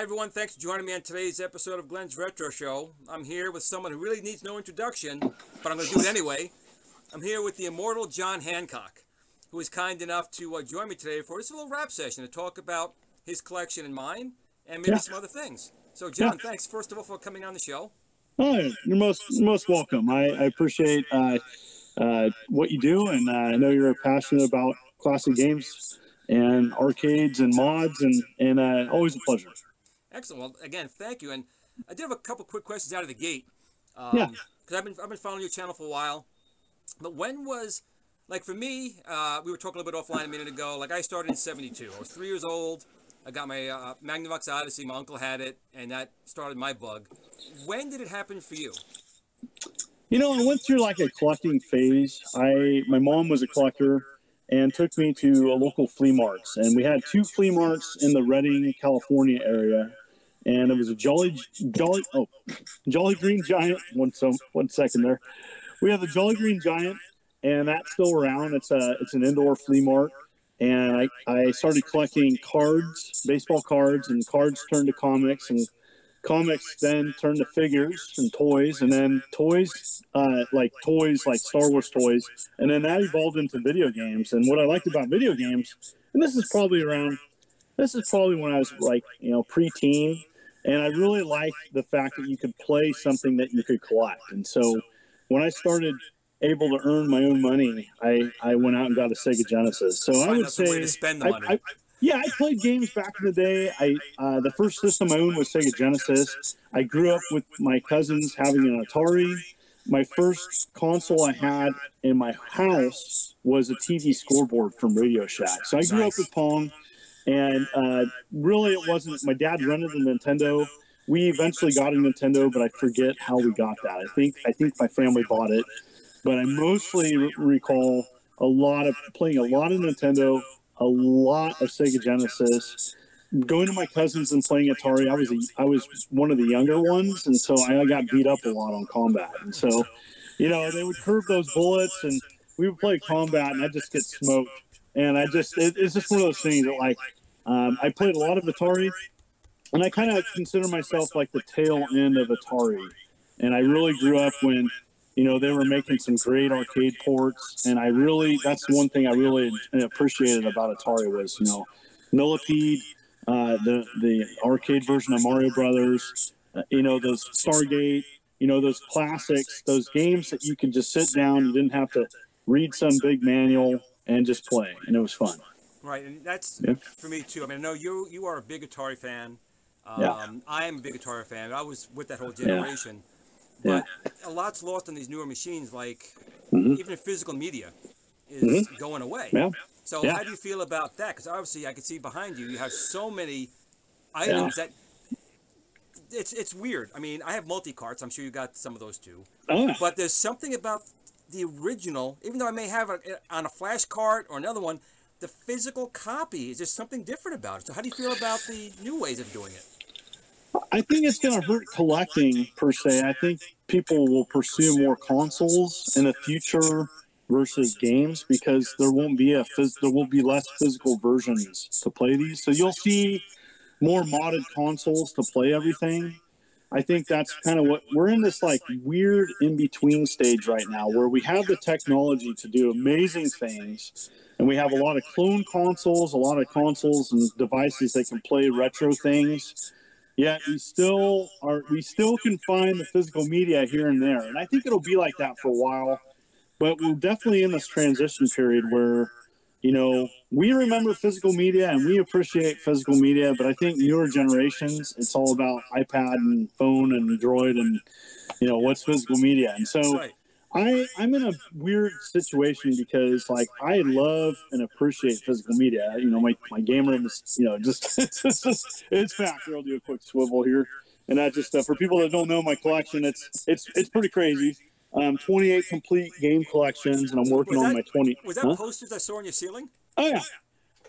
everyone. Thanks for joining me on today's episode of Glen's Retro Show. I'm here with someone who really needs no introduction, but I'm going to do it anyway. I'm here with the Immortal John Hancock, who is kind enough to join me today for this little rap session to talk about his collection and mine, and maybe some other things. So, John, thanks first of all for coming on the show. Oh, you're most welcome. I appreciate what you do, and I know you're passionate about classic games and arcades and mods, and always a pleasure. Excellent. Well, again, thank you. And I did have a couple quick questions out of the gate. Because I've been following your channel for a while. But when was, like for me, we were talking a little bit offline a minute ago. Like I started in '72. I was 3 years old. I got my Magnavox Odyssey. My uncle had it, and that started my bug. When did it happen for you? You know, I went through like a collecting phase. My mom was a collector and took me to a local flea marts. And we had 2 flea marts in the Redding, California area. And it was a Jolly Green Giant. One second there. We have the Jolly Green Giant, and that's still around. It's an indoor flea mart. And I started collecting cards, baseball cards, and cards turned to comics, and comics then turned to figures and toys, and then toys like Star Wars toys, and then that evolved into video games. And what I liked about video games, and this is probably when I was like, preteen, and I really liked the fact that you could play something that you could collect. And so when I started able to earn my own money, I went out and got a Sega Genesis. So I would say, way to spend the money. I played games back in the day. The first system I owned was Sega Genesis. I grew up with my cousins having an Atari. My first console I had in my house was a TV scoreboard from Radio Shack. So I grew up with Pong, and really it wasn't. My dad rented a Nintendo. We eventually got a Nintendo, but I forget how we got that. I think my family bought it, but I mostly recall playing a lot of Nintendo, a lot of Sega Genesis, going to my cousins and playing Atari. I was one of the younger ones, and so I got beat up a lot on combat. And so, they would curve those bullets, and we would play combat, and I'd just get smoked. And it's just one of those things that, like, I played a lot of Atari, and I kind of consider myself like the tail end of Atari. And I really grew up when they were making some great arcade ports, and that's one thing I really appreciated about Atari was, Millipede, the arcade version of Mario Brothers, those Stargate, those classics, those games that you could just sit down, you didn't have to read some big manual and just play, and it was fun. Right, and that's for me too. I mean, I know you are a big Atari fan. I am a big Atari fan. I was with that whole generation. But a lot's lost on these newer machines, like even physical media is going away. So how do you feel about that? Because obviously I can see behind you have so many items that it's weird. I mean, I have multi-carts. I'm sure you got some of those too. But there's something about the original, even though I may have it on a flash cart or another one, the physical copy is just something different about it. So how do you feel about the new ways of doing it? I think it's going to hurt collecting per se. I think people will pursue more consoles in the future versus games because there won't be less physical versions to play these. So you'll see more modded consoles to play everything. I think that's kind of what we're in, this like weird in between stage right now where we have the technology to do amazing things. And we have a lot of clone consoles, a lot of consoles and devices that can play retro things. Yet we still can find the physical media here and there. And I think it'll be like that for a while. But we're definitely in this transition period where, we remember physical media and we appreciate physical media. But I think newer generations, it's all about iPad and phone and Droid and, what's physical media. And so I'm in a weird situation because, like, I love and appreciate physical media. My game room is, it's packed. Here, I'll do a quick swivel here, and that just for people that don't know my collection, it's pretty crazy. 28 complete game collections, and I'm working on my 20. Was that posters I saw on your ceiling? Oh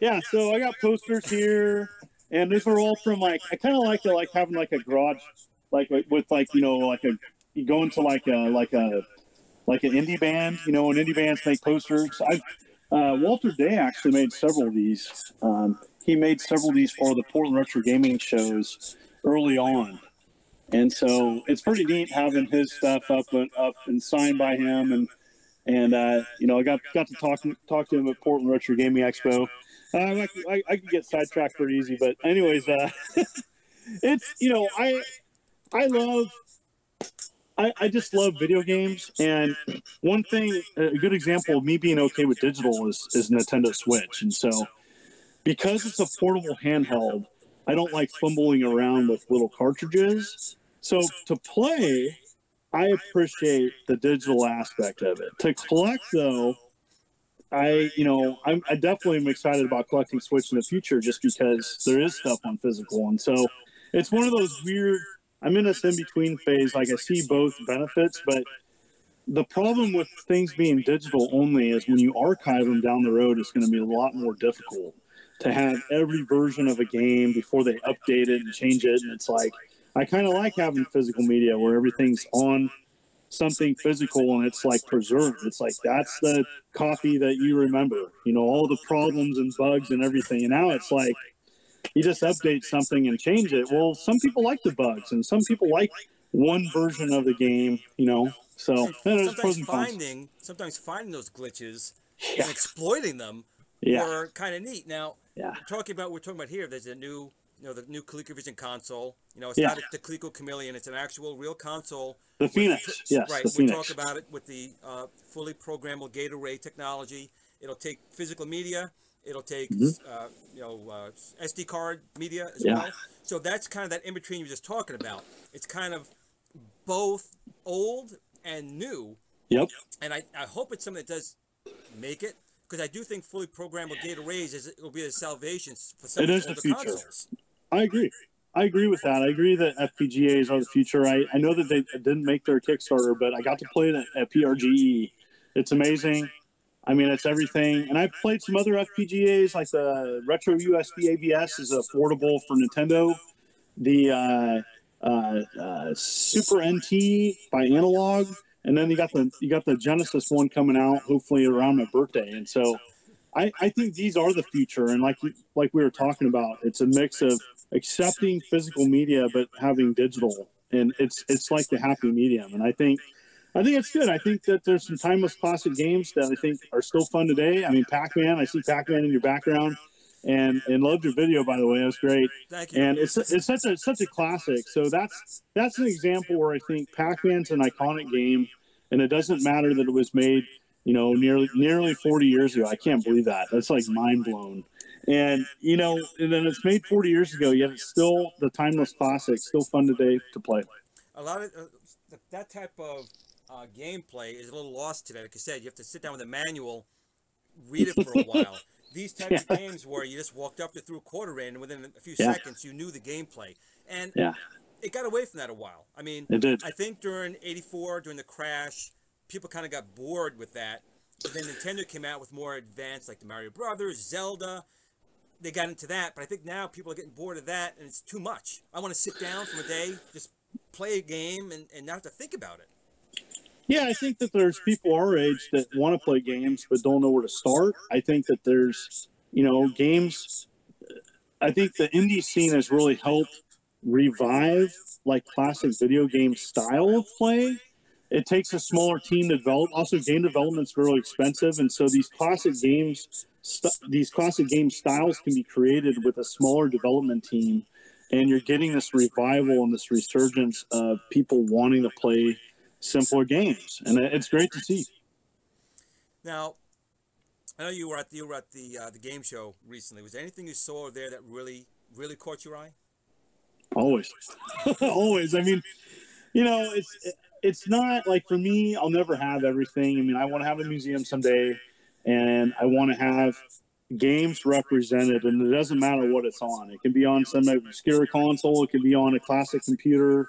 yeah. So I got posters here, and these are all from I kind of like having like a garage, like with you go into like an indie band, when indie bands make posters. Walter Day actually made several of these. He made several of these for the Portland Retro Gaming shows early on. And so it's pretty neat having his stuff up and signed by him. And you know, I got to talk to him at Portland Retro Gaming Expo. I could get sidetracked pretty easy, but anyways, it's, you know, I just love video games. And one thing, a good example of me being okay with digital is Nintendo Switch. And so because it's a portable handheld, I don't like fumbling around with little cartridges. So to play, I appreciate the digital aspect of it. To collect, though, I definitely am excited about collecting Switch in the future just because there is stuff on physical. And so it's one of those weird, I'm in this in-between phase. Like, I see both benefits, but the problem with things being digital only is when you archive them down the road, it's going to be a lot more difficult to have every version of a game before they update it and change it. And it's like, I kind of like having physical media where everything's on something physical and it's like preserved. It's like, that's the copy that you remember, you know, all the problems and bugs and everything. And now it's like, you just update something and change it. Well, some people like the bugs and some people like one version of the game, you know, so sometimes finding those glitches and exploiting them are kind of neat. Now, we're talking about here, there's a new, you know, the new ColecoVision console. You know, it's not the Coleco Chameleon, it's an actual real console. The Phoenix, right. We talk about it with the fully programmable gate array technology. It'll take physical media. It'll take, SD card media as well. So that's kind of that in between you were just talking about. It's kind of both old and new. Yep. And I hope it's something that does make it, because I do think fully programmable gate arrays will be a salvation for some of the older consoles. I agree with that. I agree that FPGAs are the future. I know that they didn't make their Kickstarter, but I got to play it at PRGE. It's amazing. I mean, it's everything. And I've played some other FPGAs, like the Retro USB ABS is affordable for Nintendo. The Super NT by Analog. And then you got the Genesis one coming out, hopefully around my birthday. And so I think these are the future. And like we were talking about, it's a mix of accepting physical media but having digital. And it's like the happy medium. And I think it's good. I think that there's some timeless classic games that I think are still fun today. I mean, Pac-Man, I see Pac-Man in your background. And loved your video, by the way. It was great. Thank you. And it's such a classic. So that's an example where I think Pac-Man's an iconic game, and it doesn't matter that it was made, you know, nearly 40 years ago. I can't believe that. That's like mind blown. And you know, and then it's made 40 years ago, yet it's still the timeless classic, still fun today to play. A lot of that type of gameplay is a little lost today. Like I said, you have to sit down with a manual, read it for a while. These types of games where you just walked up to threw a quarter in, and within a few seconds you knew the gameplay. And it got away from that a while. I mean, it did. I think during '84, during the crash, people kind of got bored with that. But then Nintendo came out with more advanced, like the Mario Brothers, Zelda. They got into that, but I think now people are getting bored of that, and it's too much. I want to sit down for a day, just play a game, and not have to think about it. Yeah, I think that there's people our age that want to play games but don't know where to start. I think that there's, you know, games. I think the indie scene has really helped revive like classic video game style of play. It takes a smaller team to develop. Also, game development's really expensive, and so these classic game styles can be created with a smaller development team, and you're getting this revival and this resurgence of people wanting to play simpler games, and it's great to see. Now, I know you were at the game show recently. Was there anything you saw there that really caught your eye? Always. Always. I mean, you know, it's not like, for me, I'll never have everything. I mean, I want to have a museum someday, and I want to have games represented, and it doesn't matter what it's on. It can be on some obscure console. It can be on a classic computer.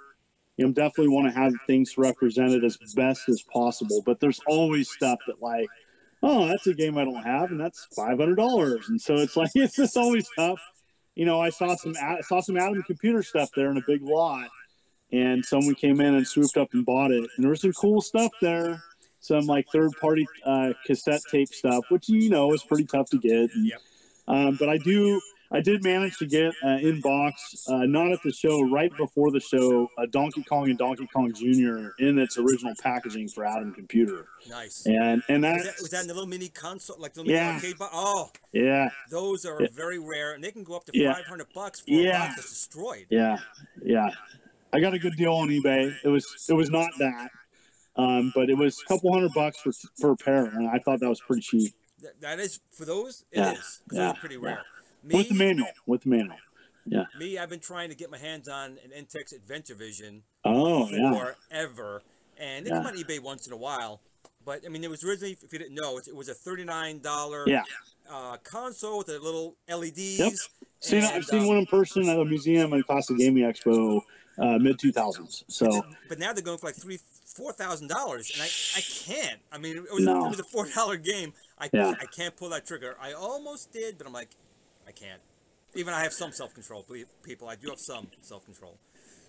You definitely want to have things represented as best as possible. But there's always stuff that, like, oh, that's a game I don't have, and that's $500. And so it's like, it's just always tough. You know, I saw some Atom Computer stuff there in a big lot, and someone came in and swooped up and bought it. And there was some cool stuff there, some like third-party cassette tape stuff, which, you know, is pretty tough to get. And, but I do I did manage to get in box, not at the show, right before the show, Donkey Kong and Donkey Kong Jr. in its original packaging for Atom Computer. Nice. And was that in the little mini console, like the little mini arcade box? Oh, yeah. Those are very rare, and they can go up to $500 for a box that's destroyed. Yeah, yeah. I got a good deal on eBay. It was not that, but it was a couple $100 for a pair, and I thought that was pretty cheap. That is for those. It is. Those are pretty rare. Me, with the manual. Yeah. Me, I've been trying to get my hands on an Intex Adventure Vision. Forever, and they come on eBay once in a while. But I mean, it was originally, if you didn't know, it was a $39 console with the little LEDs. Yep. I've seen one in person at a museum and Classic Gaming Expo, mid 2000s. So, but now they're going for like $4,000, and I can't. I mean, it was a $4 game. I can't pull that trigger. I almost did, but I'm like, I can't. Even I have some self-control, people. I do have some self-control.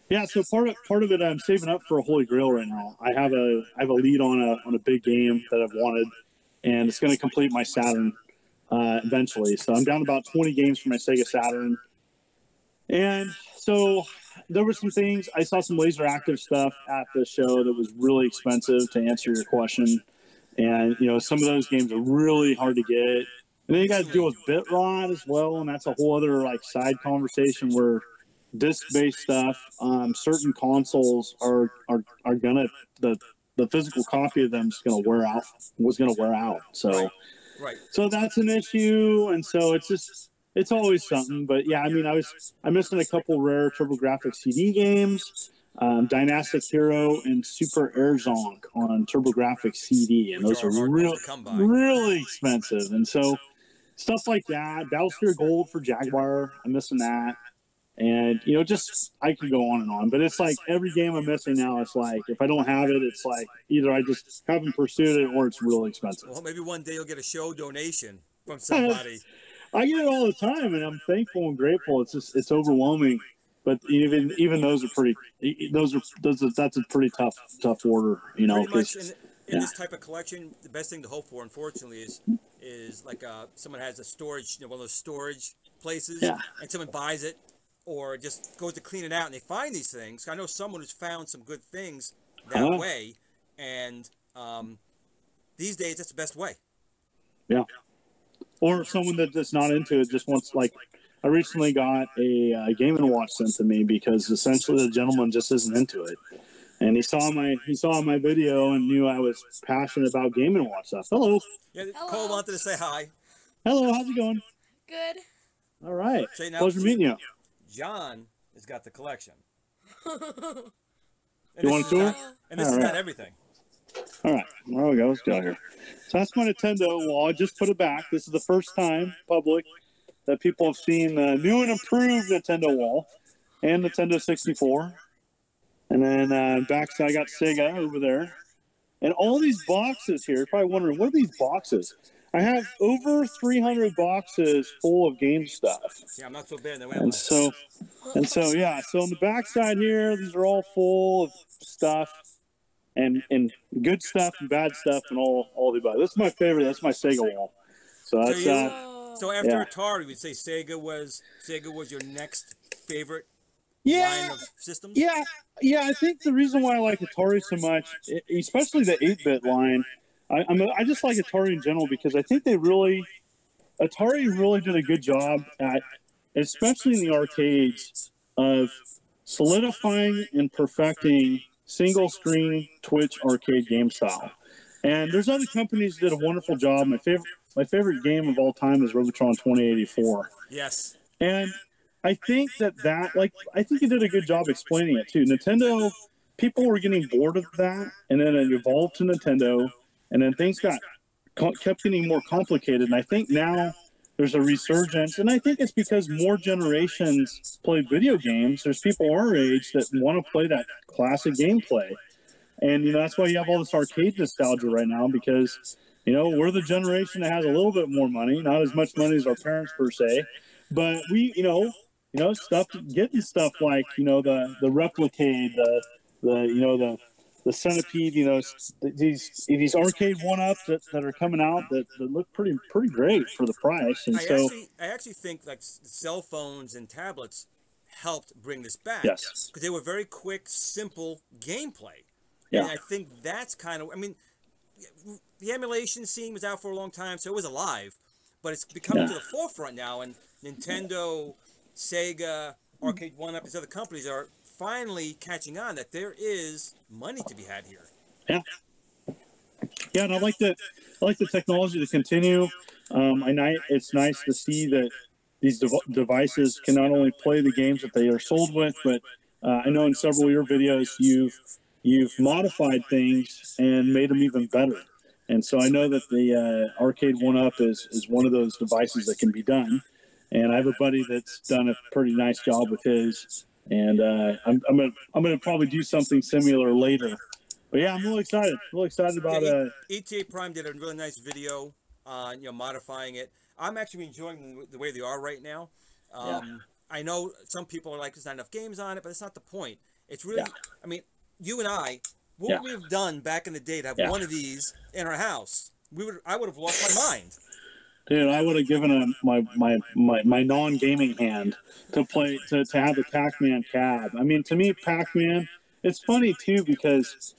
Yeah, so part of it, I'm saving up for a Holy Grail right now. I have a lead on a big game that I've wanted, and it's going to complete my Saturn eventually. So I'm down about 20 games for my Sega Saturn, and so there were some things. I saw some laser active stuff at the show that was really expensive, to answer your question, and some of those games are really hard to get. And then you got to deal with bit rot as well, and that's a whole other side conversation where disc-based stuff, certain consoles are gonna the physical copy of them is gonna wear out. So so that's an issue, and so it's always something. But yeah, I mean, I'm missing a couple rare TurboGrafx CD games, Dynastic Hero and Super Air Zonk on TurboGrafx CD, and those are really expensive. And so stuff like that, Battlesphere Gold for Jaguar, I'm missing that. And, just, I could go on and on. But it's like every game I'm missing now, it's like, if I don't have it, it's like either I just haven't pursued it or it's really expensive. Well, maybe one day you'll get a show donation from somebody. I get it all the time, and I'm thankful and grateful. It's overwhelming. But even those are pretty, that's a pretty tough order, Pretty much in this type of collection, the best thing to hope for, unfortunately, is like someone has a storage, one of those storage places, and someone buys it, or just goes to clean it out, and they find these things. I know someone who's found some good things that way, and these days that's the best way. Yeah. Or someone that's not into it just wants, I recently got a Game & Watch sent to me because essentially the gentleman just isn't into it. And he saw my video and knew I was passionate about Game & Watch stuff. Hello. Yeah, Cole wanted to say hi. Hello, how's it going? Good. All right. Pleasure meeting you. John has got the collection. You want a tour? And this is not everything. All right. There we go. Let's go here. So that's my Nintendo wall. I just put it back. This is the first time public that people have seen the new and improved Nintendo wall and Nintendo 64. And then backside, I got Sega over there. And all these boxes here, you're probably wondering, what are these boxes? I have over 300 boxes full of game stuff. Yeah, I'm not so bad. And so on the backside here, these are all full of stuff, and good stuff and bad stuff and all the above. This is my favorite. That's my Sega wall. So that's so after Atari, we'd say Sega was your next favorite line of systems. Yeah. I think the reason why I like Atari so much, especially the 8-bit line. I just like Atari in general because I think Atari really did a good job at, especially in the arcades, of solidifying and perfecting single screen Twitch arcade game style. And there's other companies that did a wonderful job. My favorite game of all time is Robotron 2084. Yes. And I think I think you did a good job explaining it too. Nintendo, people were getting bored of that, and then it evolved to Nintendo. And then things kept getting more complicated. And I think now there's a resurgence. And I think it's because more generations play video games. There's people our age that want to play that classic gameplay. And, that's why you have all this arcade nostalgia right now because, we're the generation that has a little bit more money, not as much money as our parents per se. But we, getting stuff like, the Replicade, the the centipede, you know, these arcade one-ups that are coming out that look pretty great for the price. And I actually think like cell phones and tablets helped bring this back. Yes. Because they were very quick, simple gameplay. Yeah. And I think that's kind of, I mean, the emulation scene was out for a long time, so it was alive, but it's becoming to the forefront now, and Nintendo, Sega, Arcade One-Up, these other companies are finally catching on that there is money to be had here. Yeah. Yeah, and I like the technology to continue. It's nice to see that these devices can not only play the games that they are sold with, but I know in several of your videos you've modified things and made them even better. And so I know that the Arcade One-Up is one of those devices that can be done. And I have a buddy that's done a pretty nice job with his. And I'm gonna probably do something similar later. But yeah, I'm really excited. Really excited about ETA Prime did a really nice video on modifying it. I'm actually enjoying the way they are right now. I know some people are like, there's not enough games on it, but that's not the point. It's really, I mean, you and I, what would we have done back in the day to have one of these in our house? I would have lost my mind. Dude, I would have given my non-gaming hand to play to have a Pac-Man cab. I mean, to me, Pac-Man, it's funny too because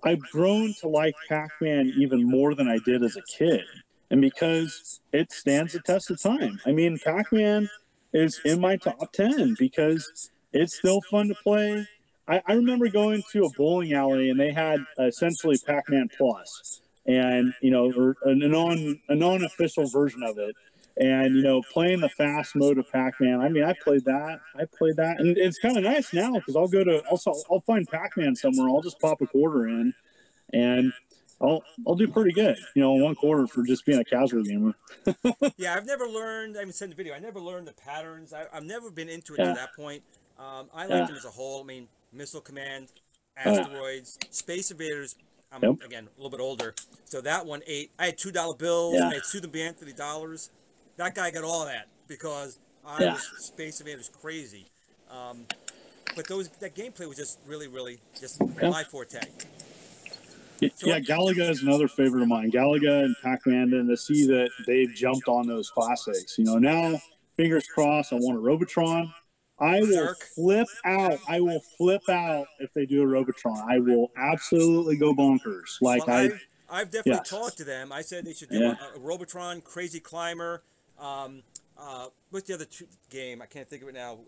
I've grown to like Pac-Man even more than I did as a kid, and because it stands the test of time. I mean, Pac-Man is in my top 10 because it's still fun to play. I remember going to a bowling alley and they had essentially Pac-Man Plus, and or a non-official version of it, and playing the fast mode of Pac-Man. I mean, I played that, and it's kind of nice now because I'll find Pac-Man somewhere. I'll just pop a quarter in, and I'll do pretty good, in one quarter for just being a casual gamer. Yeah, I've never learned. I even said in the video, I never learned the patterns. I've never been into it to that point. I like them as a whole. I mean, Missile Command, Asteroids, Space Invaders. I'm again a little bit older, so that one ate. I had $2 bills. I had Susan B. Anthony dollars. That guy got all that because I was Space Invaders crazy. But that gameplay was just really just my forte. Yeah, Galaga is another favorite of mine. Galaga and Pac-Man, and to see that they've jumped on those classics. Now, fingers crossed, I want a Robotron. I will flip out. I will flip out if they do a Robotron. I will absolutely go bonkers. I've definitely talked to them. I said they should do a Robotron, Crazy Climber. What's the other game? I can't think of it now.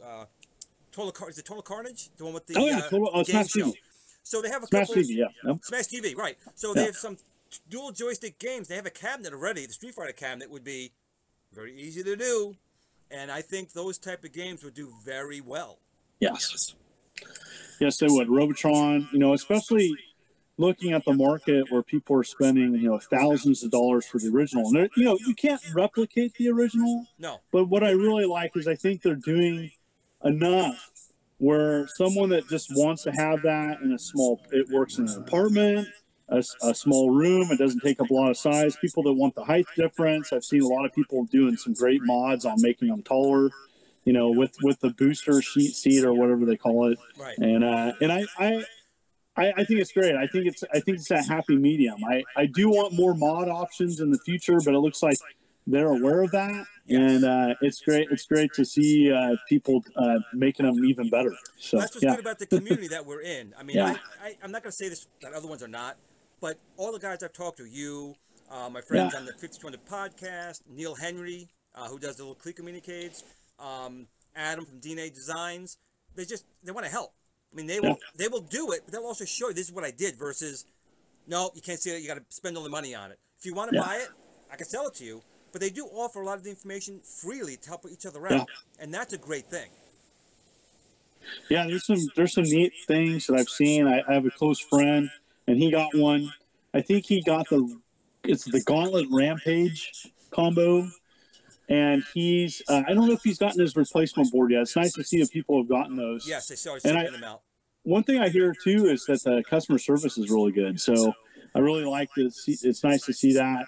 Is it Total Carnage? The one with the game show. So they have a couple. Smash TV, Smash TV, right. So they have some dual joystick games. They have a cabinet already. The Street Fighter cabinet would be very easy to do. And I think those type of games would do very well. Yes. Yes, they would. Robotron, especially looking at the market where people are spending, thousands of dollars for the original. And, you can't replicate the original. No. But what I really like is I think they're doing enough where someone that just wants to have that in it works in an apartment, a small room, it doesn't take up a lot of size. People that want the height difference, I've seen a lot of people doing some great mods on making them taller, with the booster seat or whatever they call it. Right. And I think it's great. I think it's a happy medium. I do want more mod options in the future, but it looks like they're aware of that. Yes. And it's great. It's great to see people making them even better. So that's what's good about the community that we're in. I mean, I'm not going to say this that other ones are not, but all the guys I've talked to, my friends on the 5200 podcast, Neil Henry, who does the little Click Communicades, Adam from DNA Designs, they want to help. I mean, they will do it, but they'll also show you this is what I did versus, no, you can't see it. You got to spend all the money on it. If you want to buy it, I can sell it to you. But they do offer a lot of the information freely to help each other out, and that's a great thing. Yeah, there's some neat things that I've seen. I have a close friend, and he got one. I think he got it's the Gauntlet Rampage combo, and he's I don't know if he's gotten his replacement board yet. It's nice to see that people have gotten those. Yes, they started shipping them out. One thing I hear too is that the customer service is really good. So I really like to see. It's nice to see that.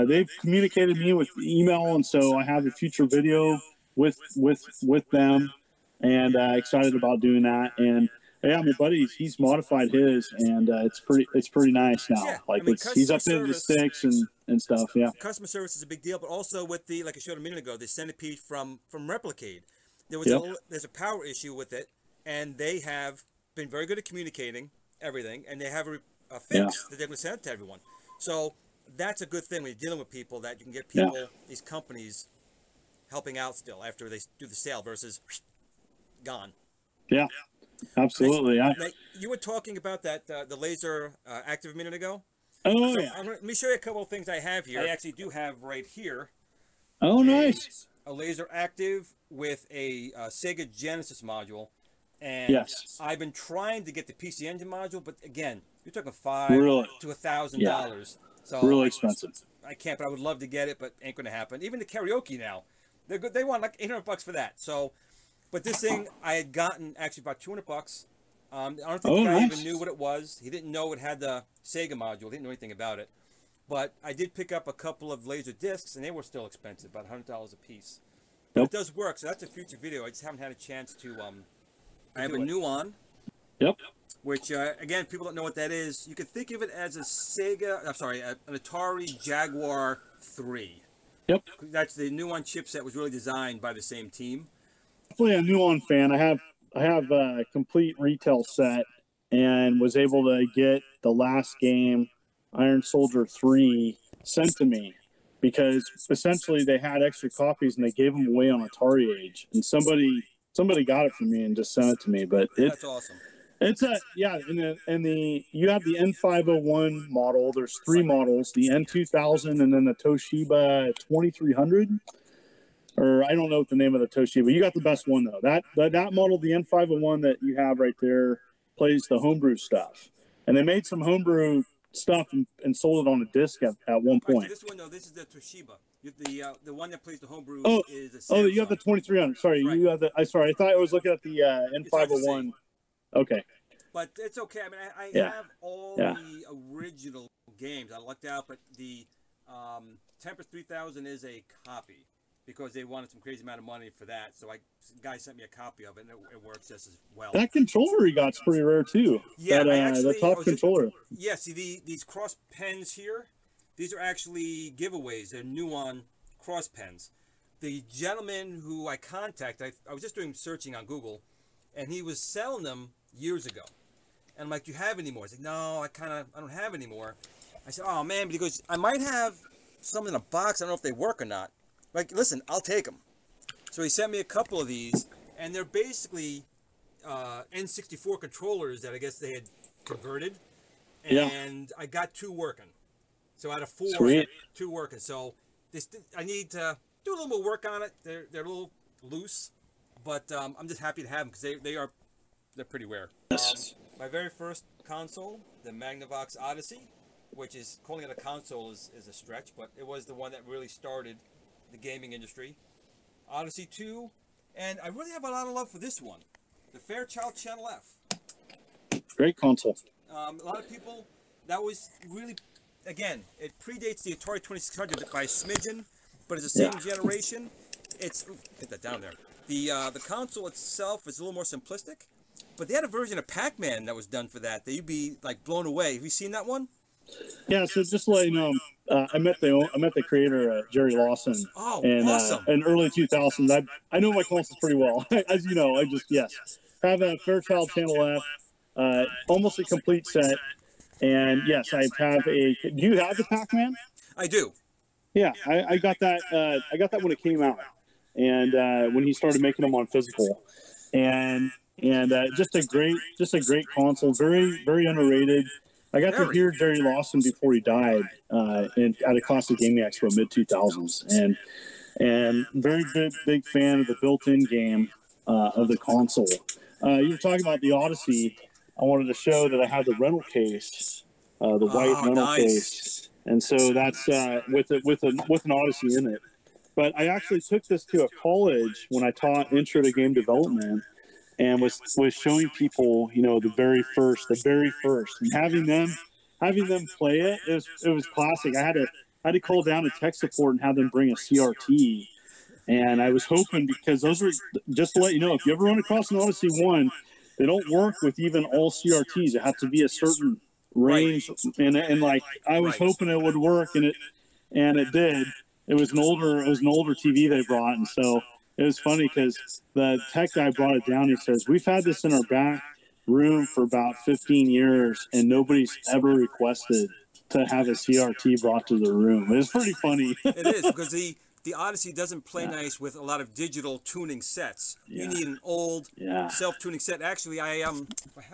They've communicated me with email, and so I have a future video with them, and excited about doing that. And Yeah, my buddy, he's modified his, and it's pretty nice now. Yeah, like I mean, he's up into the sticks and stuff. Yeah, customer service is a big deal, but also with the, like I showed a minute ago, the centipede from Replicade. There was there's a power issue with it, and they have been very good at communicating everything, and they have a fix that they're going to send it to everyone. So that's a good thing when you're dealing with people, that you can get people, these companies, helping out still after they do the sale versus gone. Yeah, absolutely. Now, you were talking about that the laser active a minute ago. Oh, so yeah. Let me show you a couple of things I have here. I actually do have right here. Oh, nice. A laser active with a Sega Genesis module. And I've been trying to get the PC Engine module, but again, you're talking $500 to $1,000. So really expensive. I can't, but I would love to get it, but ain't going to happen. Even the karaoke now, they're good. They want like $800 for that. So, but this thing I had gotten actually about $200. I don't think the guy even knew what it was. He didn't know it had the Sega module. He didn't know anything about it. But I did pick up a couple of laser discs, and they were still expensive, about $100 a piece. But it does work, so that's a future video. I just haven't had a chance to. I have a Nuon. Which again, people don't know what that is. You could think of it as a Sega. I'm sorry, an Atari Jaguar 3. That's the Nuon chipset. Was really designed by the same team. Definitely a Nuon fan. I have a complete retail set, and was able to get the last game, Iron Soldier 3, sent to me, because essentially they had extra copies and they gave them away on Atari Age, and somebody got it from me and just sent it to me. But that's awesome. It's you have the N501 model. There's 3 models: the N2000 and then the Toshiba 2300. Or I don't know what the name of the Toshiba. You got the best one though. That model, the N501 that you have right there, plays the homebrew stuff. And they made some homebrew stuff and sold it on a disc at one point. Right, so this one though, this is the Toshiba. The one that plays the homebrew is a Samsung. Oh, you have the 2300. Sorry, right. You have the. Sorry, I thought I was looking at the N501. Okay. But it's okay. I mean, I have all the original games. I lucked out, but the Tempest 3000 is a copy, because they wanted some crazy amount of money for that. So the guy sent me a copy of it, and it works just as well. That controller he got's pretty rare too. Yeah, the top controller. See, these cross pens here, these are actually giveaways. They're Nuon cross pens. The gentleman who I contacted, I was just doing searching on Google, and he was selling them years ago. And I'm like, do you have any more? He's like, no, I don't have any more. I said, oh man, but he goes, I might have some in a box. I don't know if they work or not. Like, listen, I'll take them. So he sent me a couple of these, and they're basically N64 controllers that I guess they had converted. And I got 2 working. So out of 4, I got 2 working. So I need to do a little more work on it. They're a little loose, but I'm just happy to have them, because they're pretty rare. My very first console, the Magnavox Odyssey, which is, calling it a console is a stretch, but it was the one that really started the gaming industry. Odyssey 2, and I really have a lot of love for this one, the Fairchild Channel F. Great console. A lot of people, that was really, again, it predates the Atari 2600 by a smidgen, but it's the same generation. It's, get that down there. The console itself is a little more simplistic, but they had a version of Pac-Man that was done for that you'd be like blown away. Have you seen that one? Yeah, so just to let you know, I met the creator, Jerry Lawson. Oh, in, awesome! In early 2000s. I know my consoles pretty well. As you know, I just have a Fairchild Channel F, almost a complete set, and yes, I have a. Do you have the Pac-Man? I do. Yeah, I got that. I got that when it came out, and when he started making them on physical, and just a great console, very underrated. I got to hear Jerry Lawson before he died at a Classic Gaming Expo mid 2000s, and very big fan of the built-in game of the console. You were talking about the Odyssey. I wanted to show that I have the rental case, the white rental case, and so that's with an Odyssey in it. But I actually took this to a college when I taught Intro to Game Development, and was showing people, the very first, and having them play it. It was classic. I had to call down to tech support and have them bring a CRT, and I was hoping, because those were, just to let you know, if you ever run across an Odyssey 1, they don't work with even all CRTs. It has to be a certain range, and like I was hoping it would work, and it did. It was an older TV they brought, and so it was funny because the tech guy brought it down. He says, "We've had this in our back room for about 15 years, and nobody's ever requested to have a CRT brought to the room." It was pretty funny. It is, because the Odyssey doesn't play nice with a lot of digital tuning sets. You need an old self-tuning set. Actually, I have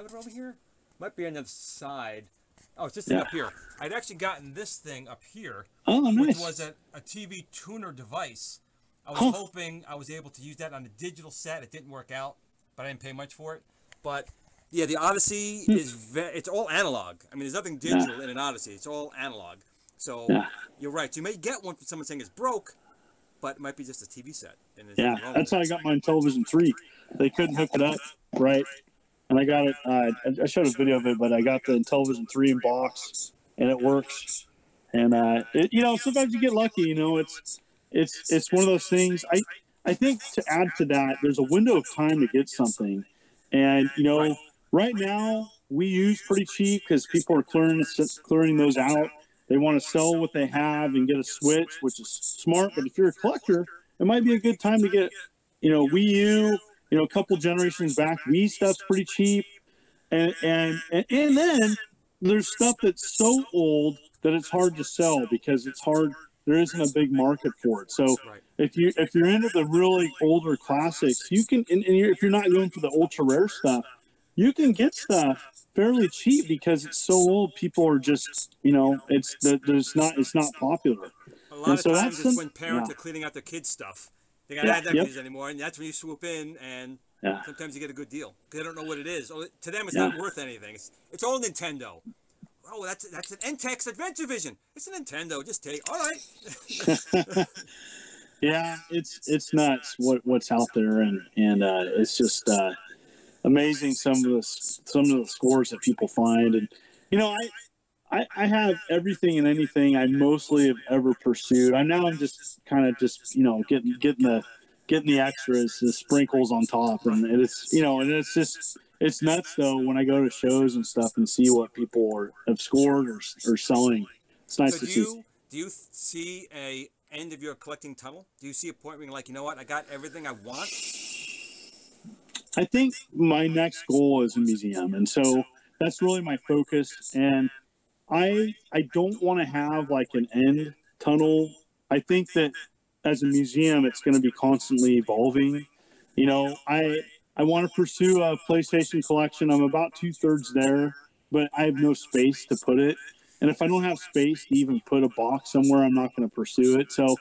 it over here. Might be on the side. Oh, it's this thing up here. I'd actually gotten this thing up here, which was a TV tuner device. I was hoping I was able to use that on a digital set. It didn't work out, but I didn't pay much for it. But yeah, the Odyssey it's all analog. I mean, there's nothing digital in an Odyssey. It's all analog. So you're right. You may get one from someone saying it's broke, but it might be just a TV set. And that's how I got mine Television 3. They couldn't hook it up right. And I got it, I showed a video of it, but I got the Television 3 in box, and it works. And, sometimes you get lucky, it's one of those things. I think to add to that, there's a window of time to get something. And, right now we use pretty cheap because people are clearing those out. They want to sell what they have and get a Switch, which is smart. But if you're a collector, it might be a good time to get, Wii U. A couple generations back, Wii stuff's pretty cheap, and then there's stuff that's so old that it's hard to sell because it's hard. There isn't a big market for it. So if you're into the really older classics, you can. And if you're not going for the ultra rare stuff, you can get stuff fairly cheap because it's so old. People are just it's not popular. A lot of times it's when parents are cleaning out their kids' stuff. They got that anymore, and that's when you swoop in, and sometimes you get a good deal because they don't know what it is. To them, it's not worth anything. It's all Nintendo. Oh, that's an NTEX Adventure Vision. It's a Nintendo. Just take. All right. Yeah, it's nuts what's out there, and it's just amazing some of the scores that people find, and I have everything and anything I mostly have ever pursued. I'm just kind of getting the extras, the sprinkles on top, and it's nuts though when I go to shows and stuff and see what people have scored or selling. It's nice to see. Do you see a end of your collecting tunnel? Do you see a point where you're like, you know what, I got everything I want? I think my next goal is a museum, and so that's really my focus. And I don't want to have like an end tunnel. I think that as a museum, it's going to be constantly evolving. I want to pursue a PlayStation collection. I'm about 2/3 there, but I have no space to put it. And if I don't have space to even put a box somewhere, I'm not going to pursue it. So,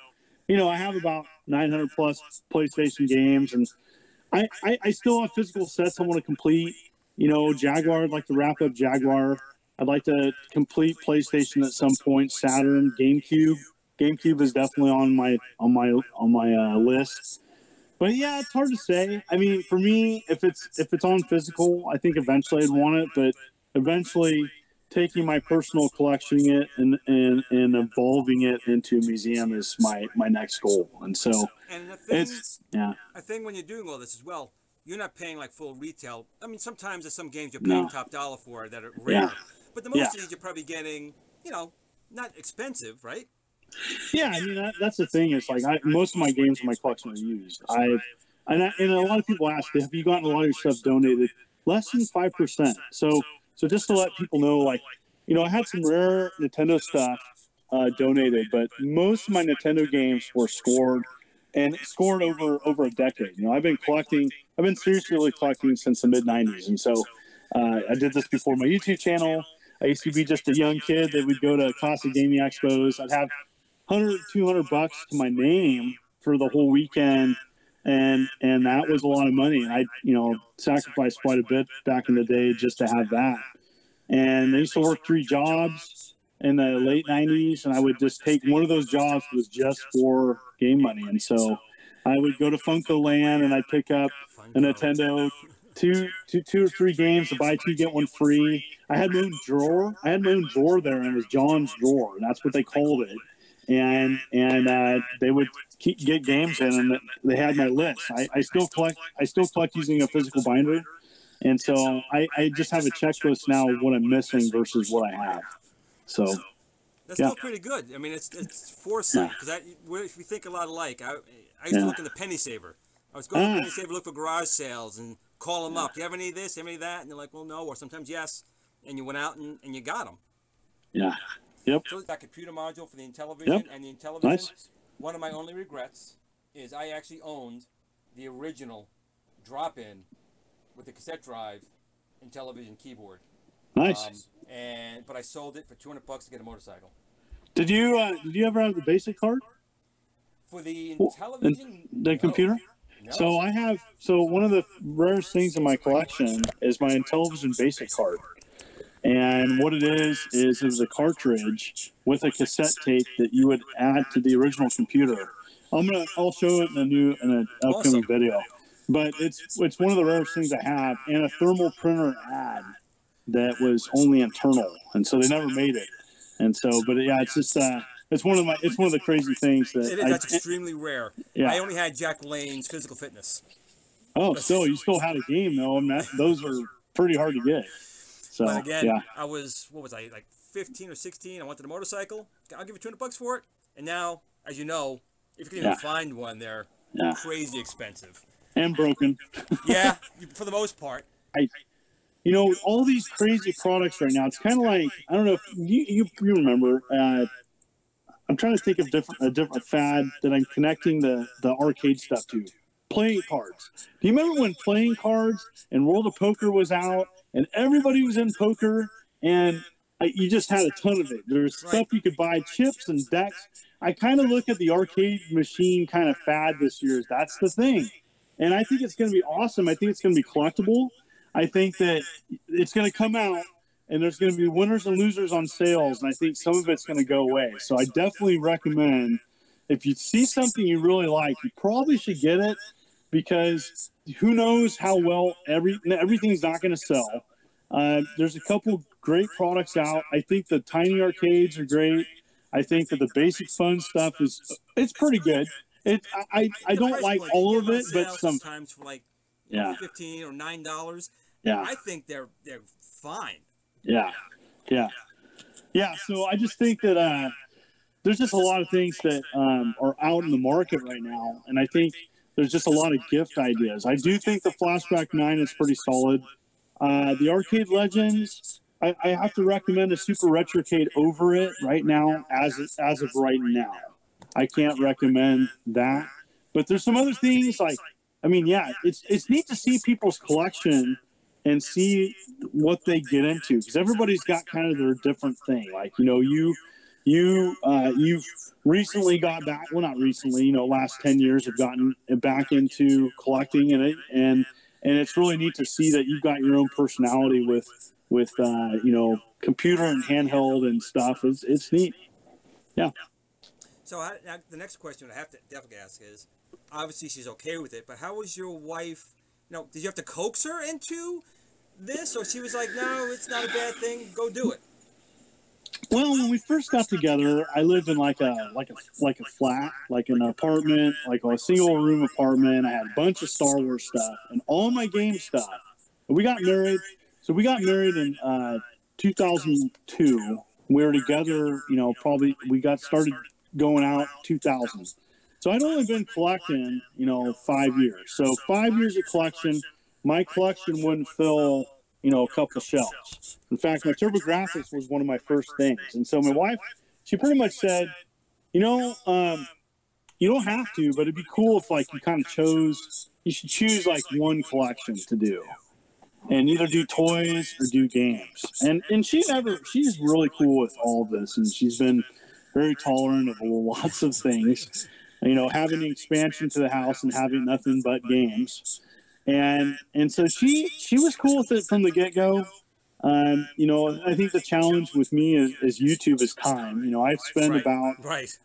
I have about 900 plus PlayStation games, and I still have physical sets I want to complete. Jaguar, I'd like to wrap up Jaguar. I'd like to complete PlayStation at some point. Saturn, GameCube. GameCube is definitely on my list. But yeah, it's hard to say. I mean, for me, if it's on physical, I think eventually I'd want it. But eventually, taking my personal collecting it and evolving it into a museum is my next goal. And so I think when you're doing all this as well, you're not paying like full retail. I mean, sometimes there's some games you're paying top dollar for that are rare. Yeah. But the most of these you're probably getting, not expensive, right? Yeah, I mean that's the thing. It's like most of my games in my collection are used. And a lot of people ask, have you gotten a lot of your stuff donated? Less than 5%. So just to let people know, like, I had some rare Nintendo stuff donated, but most of my Nintendo games were scored over a decade. I've been seriously collecting since the mid '90s, and so I did this before my YouTube channel. I used to be just a young kid that would go to classic gaming expos. I'd have $100, $200 to my name for the whole weekend, and that was a lot of money. And I, sacrificed quite a bit back in the day just to have that. And I used to work 3 jobs in the late '90s, and I would just take one of those jobs was just for game money. And so I would go to Funko Land and I'd pick up a Nintendo. Two or three games to buy 2 get 1 free. I had my own drawer. There, and it was John's drawer, and that's what they called it. And they would get games in, and they had my list. I still collect using a physical binder, And so I just have a checklist now of what I'm missing versus what I have. So that's still pretty good. I mean, it's foresight, because we think a lot alike. I used to look in the penny saver. I was going to the penny saver, look for garage sales, and call them up. Do you have any of this? Have any of that? And they're like, well, no, or sometimes yes. And you went out and you got them. Yeah. Yep. So that computer module for the Intellivision and the Intellivision. Nice. One of my only regrets is I actually owned the original drop-in with the cassette drive Intellivision keyboard. Nice. But I sold it for $200 to get a motorcycle. Did you ever have the basic card for the Intellivision? The computer? No. So I have. So one of the rarest things in my collection is my Intellivision basic card. And what it is it was a cartridge with a cassette tape that you would add to the original computer. I'll show it in an upcoming video. But it's one of the rarest things I have, and a thermal printer ad that was only internal, and so they never made it. And so, but yeah, it's just it's one of the crazy things that that's extremely rare. Yeah. I only had Jack Lane's Physical Fitness. Oh, so you still had a game though, and those are pretty hard to get. So, but again, I was, like 15 or 16. I wanted a motorcycle. I'll give you $200 for it. And now, as you know, if you can even find one, they're crazy expensive. And broken. Yeah, for the most part. All these crazy products right now, it's kind of like, I don't know if you remember, I'm trying to think of a different fad that I'm connecting the arcade stuff to. Playing cards. Do you remember when playing cards and World of Poker was out and everybody was in poker and you just had a ton of it? There's stuff you could buy, chips and decks. I kind of look at the arcade machine kind of fad this year. That's the thing. And I think it's going to be awesome. I think it's going to be collectible. I think that it's going to come out and there's going to be winners and losers on sales. And I think some of it's going to go away. So I definitely recommend, if you see something you really like, you probably should get it, because who knows how well everything's not going to sell. There's a couple great products out. I think the tiny arcades are great. I think that the basic fun stuff it's pretty good. I don't like all of it, but sometimes for like $15 or $9. Yeah, I think they're fine. Yeah. So I just think that there's just a lot of things that are out in the market right now, and I think there's just a lot of gift ideas. I do think the Flashback 9 is pretty solid. The Arcade Legends, I have to recommend a Super Retrocade over it right now, as of right now. I can't recommend that. But there's some other things it's neat to see people's collection and see what they get into, because everybody's got kind of their different thing. Like, you've recently got back, well, not recently, last 10 years have gotten back into collecting and it's really neat to see that you've got your own personality with computer and handheld and stuff. It's neat. Yeah. So now the next question I have to definitely ask is, obviously she's okay with it, but how was your wife? Did you have to coax her into this, or she was like, no, it's not a bad thing, go do it? Well, when we first got together, I lived in like a flat, like an apartment, like a single room apartment. I had a bunch of Star Wars stuff and all my game stuff. And we got married. So we got married in 2002. We were together, probably we got started going out 2000. So I'd only been collecting, 5 years. So 5 years of collection, my collection wouldn't fill, a couple of shelves. In fact, my TurboGrafx was one of my first things. And so my wife, she pretty much said, you don't have to, but it'd be cool if you kind of you should choose one collection to do. And either do toys or do games. And she's really cool with all of this. And she's been very tolerant of lots of things. Having the expansion to the house and having nothing but games. And so she was cool with it from the get-go. I think the challenge with me is YouTube is time. I spend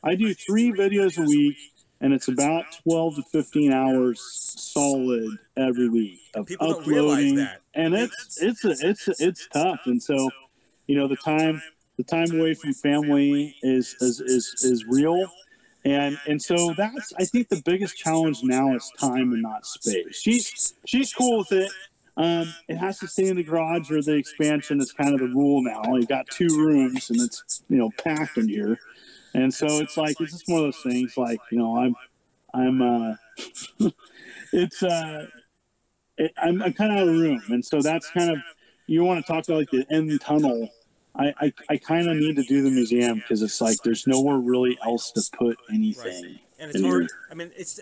I do 3 videos a week, and it's about 12 to 15 hours solid every week of people uploading. Don't realize that. And it's tough. And so, the time away from family is real. And so that's, I think, the biggest challenge now is time and not space. She's cool with it. It has to stay in the garage, or the expansion is kind of the rule now. You've got 2 rooms, and it's, you know, packed in here. And so it's like, it's just one of those things, like, you know, I'm kind of out of room. And so that's kind of, you want to talk about like the end tunnel. I kind of need to do the museum, because it's like there's nowhere really else to put anything. Right. And it's hard. I mean, it's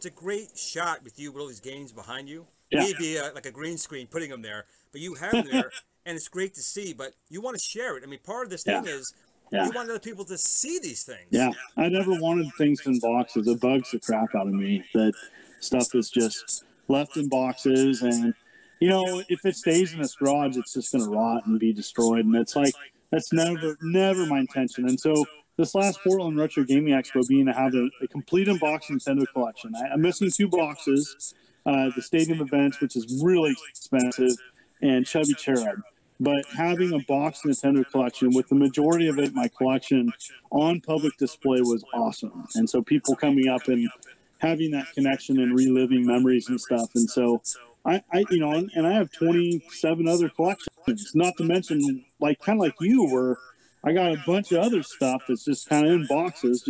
a great shot with you with all these games behind you. Yeah. Maybe like a green screen putting them there, but you have them there, and it's great to see. But you want to share it. I mean, part of this thing is you want other people to see these things. Yeah, I never wanted things in boxes. It bugs the crap out of me that stuff is just left in boxes, and you know, if it stays in this garage, it's just going to rot and be destroyed. And it's like, that's never my intention. And so this last Portland Retro Gaming Expo, being to have a complete unboxed Nintendo collection, I'm missing 2 boxes. The Stadium Events, which is really expensive, and Chubby Cherub. But having a boxed Nintendo collection with the majority of it in my collection on public display was awesome. And so people coming up and having that connection and reliving memories and stuff. And so I you know, and I have 27 other collections, not to mention, like, kind of like you, where I got a bunch of other stuff that's just kind of in boxes,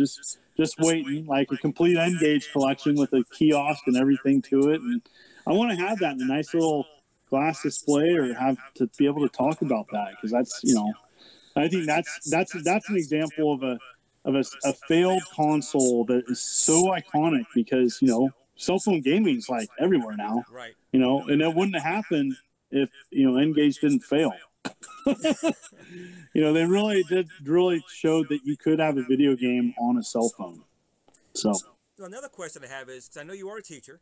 just waiting, like a complete N-Gage collection with a kiosk and everything to it. And I want to have that in a nice little glass display, or have to be able to talk about that, because that's, you know, I think that's an example of a failed console that is so iconic, because, you know, cell phone gaming is like everywhere now, right? You know, and it wouldn't have happened if, you know, N-Gage didn't fail. You know, they really showed that you could have a video game on a cell phone. So another question I have is, because I know you are a teacher.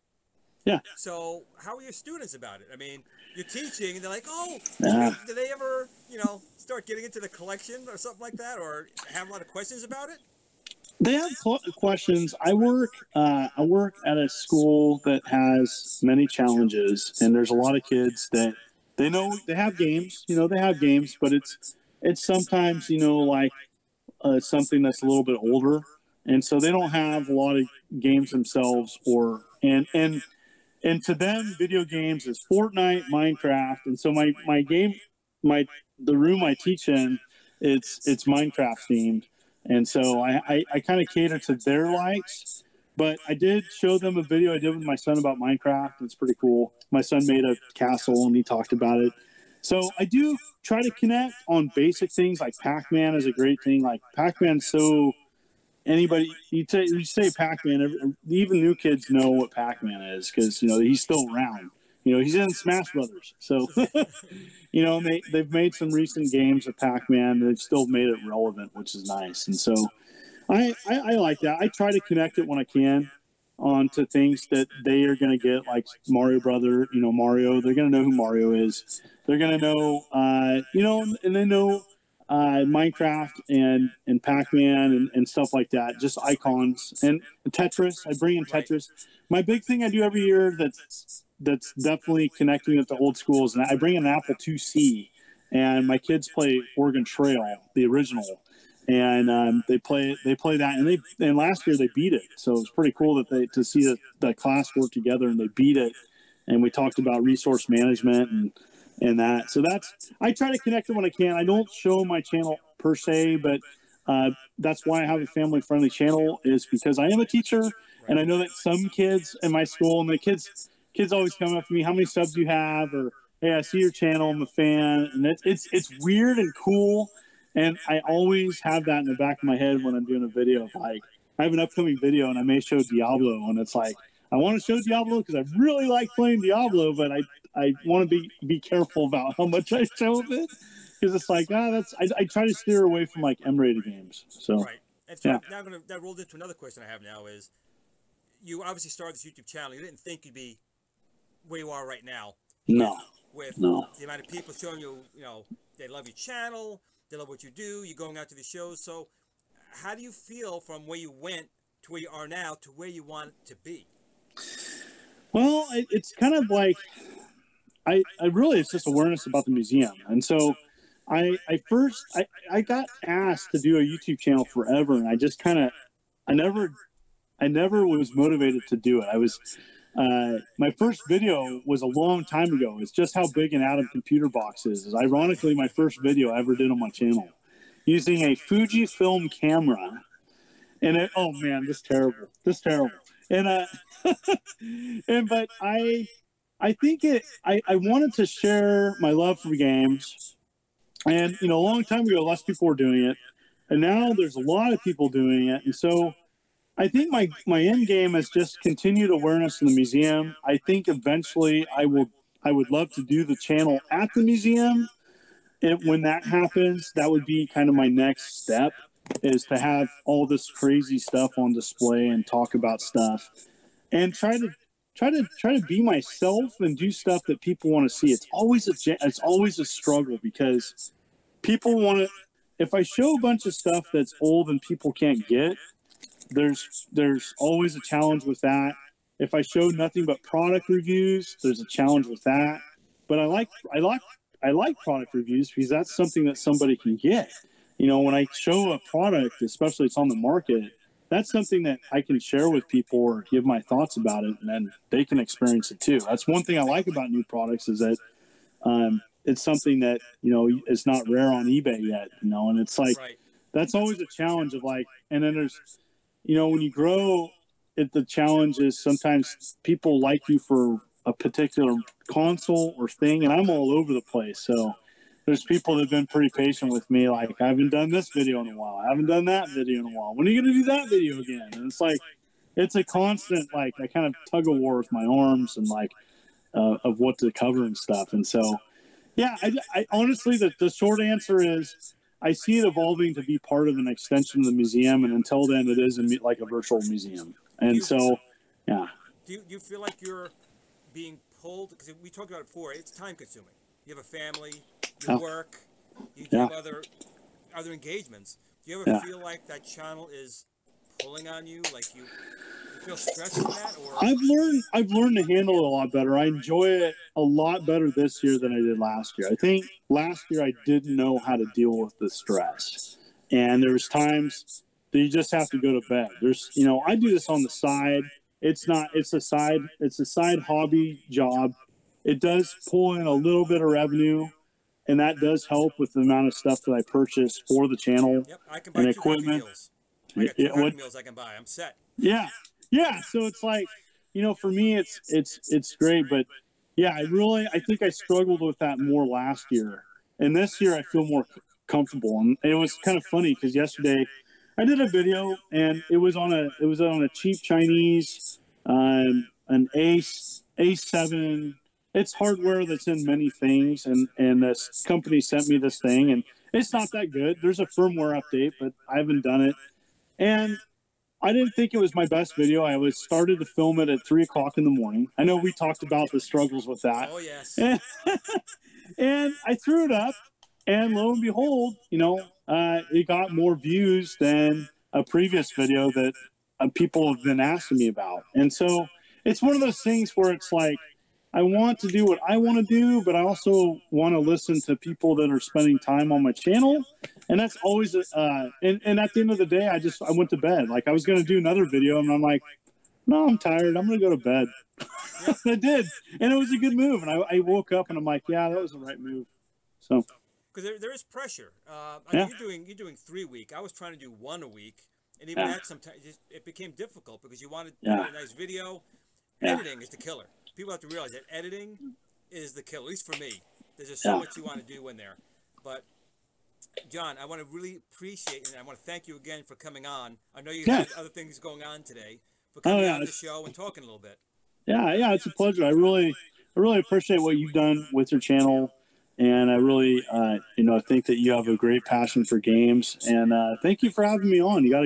Yeah. So how are your students about it? I mean, you're teaching, and they're like, oh, yeah. Do they ever, you know, start getting into the collection or something like that, or have a lot of questions about it? They have questions. I work at a school that has many challenges, and there's a lot of kids that they know they have games. You know, they have games, but it's sometimes, you know, like something that's a little bit older, and so they don't have a lot of games themselves, or and to them, video games is Fortnite, Minecraft, and so the room I teach in, it's Minecraft themed, and so I kind of cater to their likes. But I did show them a video I did with my son about Minecraft. It's pretty cool. My son made a castle, and he talked about it. So I do try to connect on basic things, like Pac-Man is a great thing. Like Pac-Man's so, anybody, you say Pac-Man, even new kids know what Pac-Man is, because, you know, he's still around. You know, he's in Smash Brothers. So, you know, they've made some recent games of Pac-Man. They've still made it relevant, which is nice. And so I like that. I try to connect it when I can onto things that they are going to get, like Mario Brother, you know, Mario. They're going to know who Mario is. They're going to know, you know, and they know Minecraft and Pac-Man and stuff like that, just icons. And Tetris, I bring in Tetris. My big thing I do every year that's definitely connecting with the old schools, and I bring in an Apple IIc, and my kids play Oregon Trail, the original, and they play that, and last year they beat it, so it was pretty cool to see the class work together and they beat it, and we talked about resource management and that. So I try to connect it when I can. I don't show my channel per se, but that's why I have a family-friendly channel, is because I am a teacher, and I know that some kids in my school, and the kids always come up to me, how many subs do you have, or hey, I see your channel, I'm a fan, and it's weird and cool, and I always have that in the back of my head when I'm doing a video. Like, I have an upcoming video, and I may show Diablo, and it's like, I want to show Diablo because I really like playing Diablo, but I want to be careful about how much I show of it, because it's like, I try to steer away from like M-rated games. So right. And so now that rolled into another question I have now is, you obviously started this YouTube channel. You didn't think you'd be where you are right now. No. With the amount of people showing you, you know, they love your channel, they love what you do, you're going out to these shows. So how do you feel from where you went to where you are now to where you want to be? Well, it's kind of like, I really, it's just awareness about the museum. And so I got asked to do a YouTube channel forever, and I just kind of, I never was motivated to do it. my first video was a long time ago. It's just how big an Atom computer box is. It's ironically my first video I ever did on my channel using a Fujifilm camera. And oh man, this is terrible. And but I think I wanted to share my love for games. And a long time ago, less people were doing it, and now there's a lot of people doing it. And so I think my end game is just continued awareness in the museum. I think eventually I would love to do the channel at the museum. And when that happens, that would be kind of my next step, is to have all this crazy stuff on display and talk about stuff and try to be myself and do stuff that people want to see. It's always a struggle because people want to, if I show a bunch of stuff that's old and people can't get, there's always a challenge with that. If I show nothing but product reviews, there's a challenge with that. But I like product reviews because that's something that somebody can get. When I show a product, especially it's on the market, that's something that I can share with people or give my thoughts about it, and then they can experience it too. That's one thing I like about new products, is that it's something that is not rare on eBay yet. And it's like that's always a challenge of like. And then there's when you grow, the challenge is sometimes people like you for a particular console or thing, and I'm all over the place. So there's people that have been pretty patient with me. Like, I haven't done this video in a while. I haven't done that video in a while. When are you going to do that video again? And it's like, it's a constant, like, I kind of tug of war with my arms and like, of what to cover and stuff. And so, yeah, I honestly, the short answer is I see it evolving to be part of an extension of the museum. And until then, it is like a virtual museum. And so, yeah. Do you feel like you're being pulled? Because we talked about it before. It's time consuming. You have a family, you work, you have other engagements. Do you ever feel like that channel is pulling on you? Like you feel stressed from that? Or I've learned to handle it a lot better. I enjoy it a lot better this year than I did last year. I think last year I didn't know how to deal with the stress, and there was times that you just have to go to bed. There's I do this on the side. It's a side hobby job. It does pull in a little bit of revenue, and that does help with the amount of stuff that I purchase for the channel. Yep, I can buy and equipment. Meals. I got 200 meals I can buy. I'm set. Yeah. So it's like, for me, it's great, but yeah, I think I struggled with that more last year, and this year I feel more comfortable. And it was kind of funny because yesterday I did a video, and it was on a cheap Chinese, an A7. It's hardware that's in many things, and this company sent me this thing, and it's not that good. There's a firmware update, but I haven't done it. And I didn't think it was my best video. I started to film it at 3 o'clock in the morning. I know we talked about the struggles with that. Oh, yes. And I threw it up, and lo and behold, it got more views than a previous video that people have been asking me about. And so it's one of those things where it's like, I want to do what I want to do, but I also want to listen to people that are spending time on my channel. And that's always, and at the end of the day, I went to bed. Like, I was going to do another video, and I'm like, no, I'm tired. I'm going to go to bed. Yep. I did. And it was a good move. And I woke up, and I'm like, yeah, that was the right move. So. Because there is pressure. I mean, you're doing 3 a week. I was trying to do 1 a week. And even that sometimes, it became difficult because you wanted to do a nice video. Editing is the killer. People have to realize that editing is the killer, at least for me. There's just so much you want to do in there. But, John, I want to really appreciate, and I want to thank you again for coming on. I know you had other things going on today, for coming on the show and talking a little bit. Yeah, it's a pleasure. I really appreciate what you've done with your channel, and I really, think that you have a great passion for games. And thank you for having me on. You got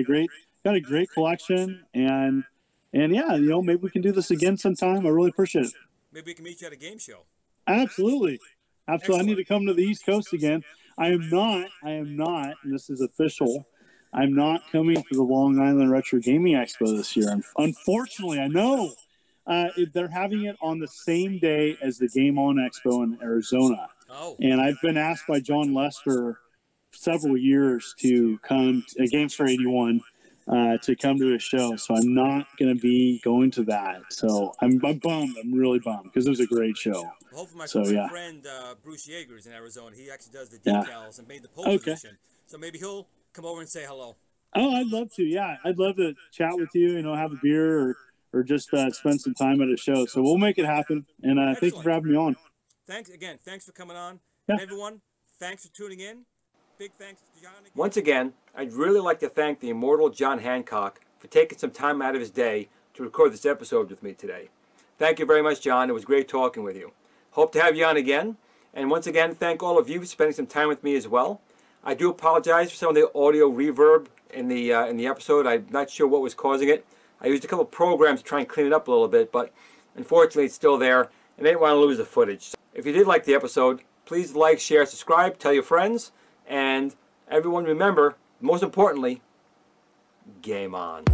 a great collection, and yeah, maybe we can do this again sometime. I really appreciate it. Maybe we can meet you at a game show. Absolutely. I need to come to the East Coast again. I am not, and this is official, I'm not coming to the Long Island Retro Gaming Expo this year. Unfortunately, I know they're having it on the same day as the Game On Expo in Arizona. Oh. And I've been asked by John Lester several years to come to GameStar 81 to come to a show, so I'm not going to be going to that. So I'm bummed. I'm really bummed because it was a great show. Hopefully my friend Bruce Yeager is in Arizona. He actually does the decals and made the pole position. So maybe he'll come over and say hello. Oh, I'd love to. Yeah, I'd love to chat with you. You know, have a beer or just spend some time at a show. So we'll make it happen. And thank you for having me on. Thanks again. Thanks for coming on. Yeah. And everyone, thanks for tuning in. Big thanks to John again. Once again, I'd really like to thank the Immortal John Hancock for taking some time out of his day to record this episode with me today. Thank you very much, John. It was great talking with you. Hope to have you on again. And once again, thank all of you for spending some time with me as well. I do apologize for some of the audio reverb in the episode. I'm not sure what was causing it. I used a couple of programs to try and clean it up a little bit, but unfortunately it's still there, and I didn't want to lose the footage. If you did like the episode, please like, share, subscribe, tell your friends, and everyone remember, most importantly, game on.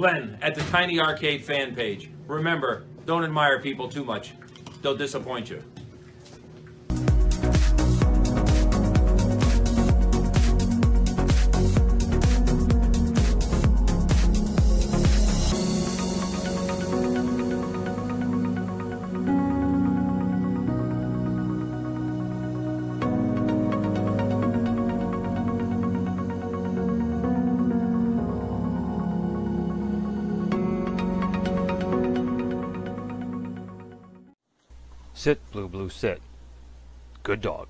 Glen at the Tiny Arcade fan page. Remember, don't admire people too much. They'll disappoint you. Sit, Blue Blue, sit. Good dog.